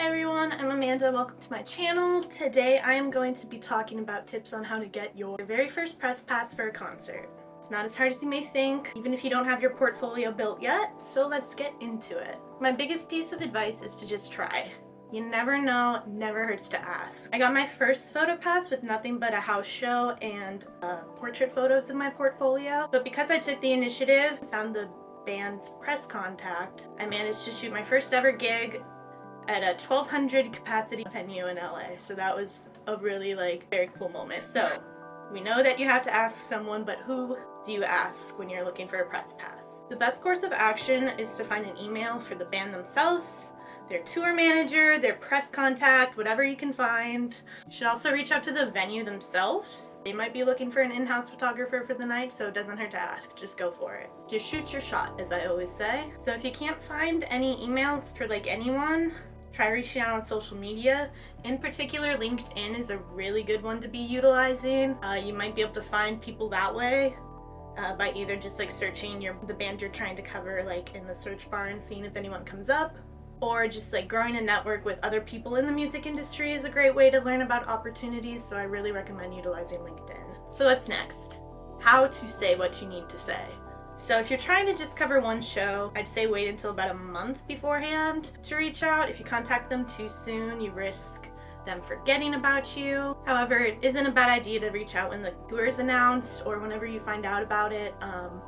Hey everyone, I'm Amanda. Welcome to my channel. Today I am going to be talking about tips on how to get your very first press pass for a concert. It's not as hard as you may think, even if you don't have your portfolio built yet, so let's get into it. My biggest piece of advice is to just try. You never know, never hurts to ask. I got my first photo pass with nothing but a house show and portrait photos in my portfolio, but because I took the initiative, found the band's press contact, I managed to shoot my first ever gig at a 1,200 capacity venue in LA. So that was a really very cool moment. So we know that you have to ask someone, but who do you ask when you're looking for a press pass? The best course of action is to find an email for the band themselves, their tour manager, their press contact, whatever you can find. You should also reach out to the venue themselves. They might be looking for an in-house photographer for the night, so it doesn't hurt to ask. Just go for it. Just shoot your shot, as I always say. So if you can't find any emails for anyone, try reaching out on social media. In particular, LinkedIn is a really good one to be utilizing. You might be able to find people that way by either just searching the band you're trying to cover in the search bar and seeing if anyone comes up, or just growing a network with other people in the music industry is a great way to learn about opportunities, so I really recommend utilizing LinkedIn. So what's next? How to say what you need to say. So if you're trying to just cover one show, I'd say wait until about a month beforehand to reach out. If you contact them too soon, you risk them forgetting about you. However, it isn't a bad idea to reach out when the tour is announced or whenever you find out about it.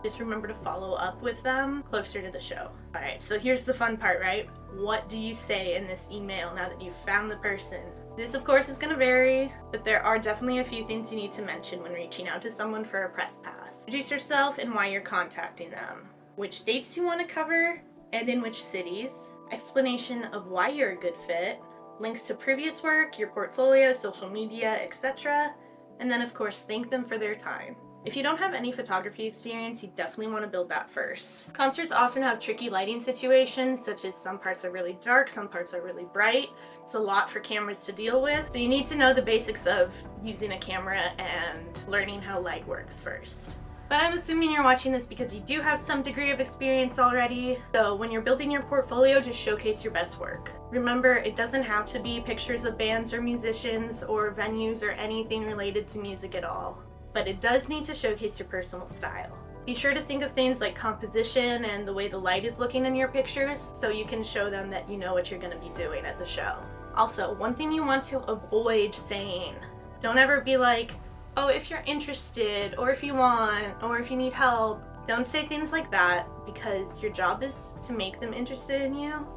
Just remember to follow up with them closer to the show. Alright, so here's the fun part, right? What do you say in this email now that you've found the person? This, of course, is going to vary, but there are definitely a few things you need to mention when reaching out to someone for a press pass. Introduce yourself and why you're contacting them, which dates you want to cover and in which cities, explanation of why you're a good fit, links to previous work, your portfolio, social media, etc., and then of course thank them for their time. If you don't have any photography experience, you definitely want to build that first. Concerts often have tricky lighting situations, such as some parts are really dark, some parts are really bright. It's a lot for cameras to deal with, so you need to know the basics of using a camera and learning how light works first. But I'm assuming you're watching this because you do have some degree of experience already, so when you're building your portfolio, just showcase your best work. Remember, it doesn't have to be pictures of bands or musicians or venues or anything related to music at all. But it does need to showcase your personal style. Be sure to think of things like composition and the way the light is looking in your pictures so you can show them that you know what you're going to be doing at the show. Also, one thing you want to avoid saying, don't ever be like, oh, if you're interested, or if you want, or if you need help. Don't say things like that, because your job is to make them interested in you.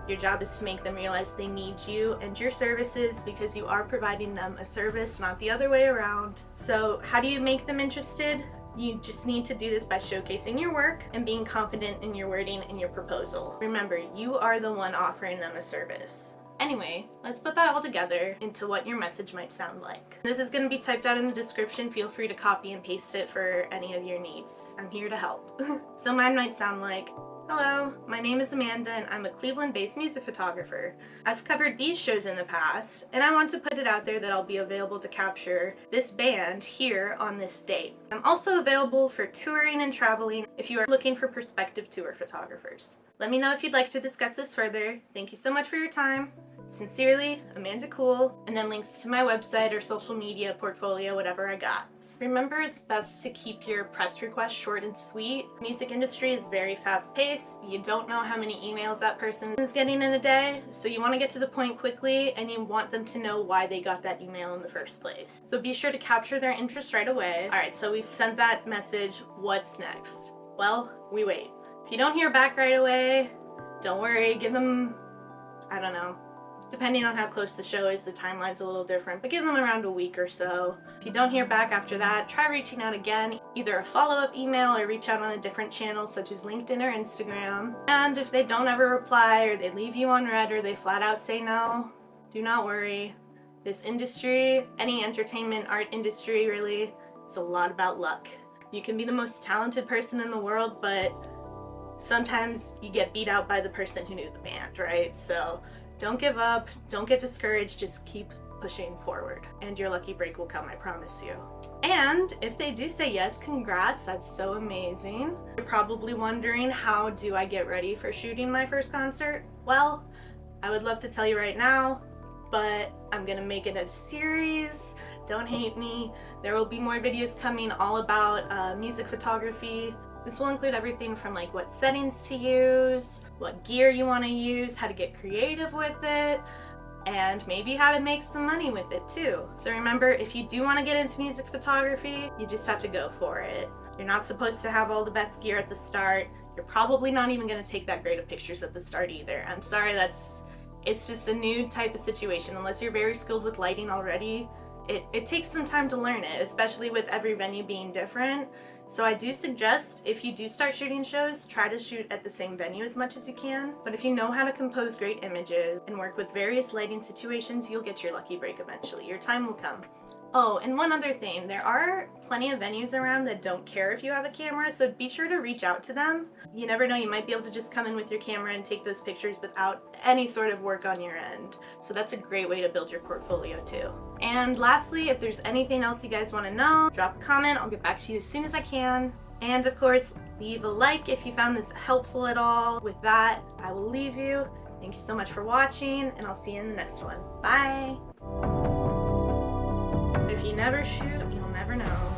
Your job is to make them realize they need you and your services because you are providing them a service, not the other way around. So how do you make them interested? You just need to do this by showcasing your work and being confident in your wording and your proposal. Remember, you are the one offering them a service. Anyway, let's put that all together into what your message might sound like. This is going to be typed out in the description. Feel free to copy and paste it for any of your needs. I'm here to help. So mine might sound like, hello, my name is Amanda and I'm a Cleveland-based music photographer. I've covered these shows in the past, and I want to put it out there that I'll be available to capture this band here on this date. I'm also available for touring and traveling if you are looking for prospective tour photographers. Let me know if you'd like to discuss this further. Thank you so much for your time. Sincerely, Amanda Cool, and then links to my website or social media, portfolio, whatever I got. Remember, it's best to keep your press requests short and sweet. The music industry is very fast-paced. You don't know how many emails that person is getting in a day, so you want to get to the point quickly, and you want them to know why they got that email in the first place. So be sure to capture their interest right away. Alright, so we've sent that message. What's next? Well, we wait. If you don't hear back right away, don't worry. Give them, I don't know, depending on how close the show is, the timeline's a little different, but give them around a week or so. If you don't hear back after that, try reaching out again, either a follow-up email or reach out on a different channel such as LinkedIn or Instagram. And if they don't ever reply, or they leave you on red, or they flat out say no, do not worry. This industry, any entertainment, art industry really, is a lot about luck. You can be the most talented person in the world, but sometimes you get beat out by the person who knew the band, right? So don't give up, don't get discouraged, just keep pushing forward. And your lucky break will come, I promise you. And if they do say yes, congrats, that's so amazing. You're probably wondering, how do I get ready for shooting my first concert? Well, I would love to tell you right now, but I'm gonna make it a series. Don't hate me. There will be more videos coming all about music photography. This will include everything from like what settings to use, what gear you want to use, how to get creative with it, and maybe how to make some money with it too. So remember, if you do want to get into music photography, you just have to go for it. You're not supposed to have all the best gear at the start. You're probably not even going to take that great of pictures at the start either. I'm sorry, it's just a new type of situation. Unless you're very skilled with lighting already, it takes some time to learn it, especially with every venue being different. So I do suggest, if you do start shooting shows, try to shoot at the same venue as much as you can. But if you know how to compose great images and work with various lighting situations, you'll get your lucky break eventually. Your time will come. Oh, and one other thing, there are plenty of venues around that don't care if you have a camera, so be sure to reach out to them. You never know, you might be able to just come in with your camera and take those pictures without any sort of work on your end. So that's a great way to build your portfolio too. And lastly, if there's anything else you guys want to know, drop a comment. I'll get back to you as soon as I can. And of course, leave a like if you found this helpful at all. With that, I will leave you. Thank you so much for watching, and I'll see you in the next one. Bye! If you never shoot, you'll never know.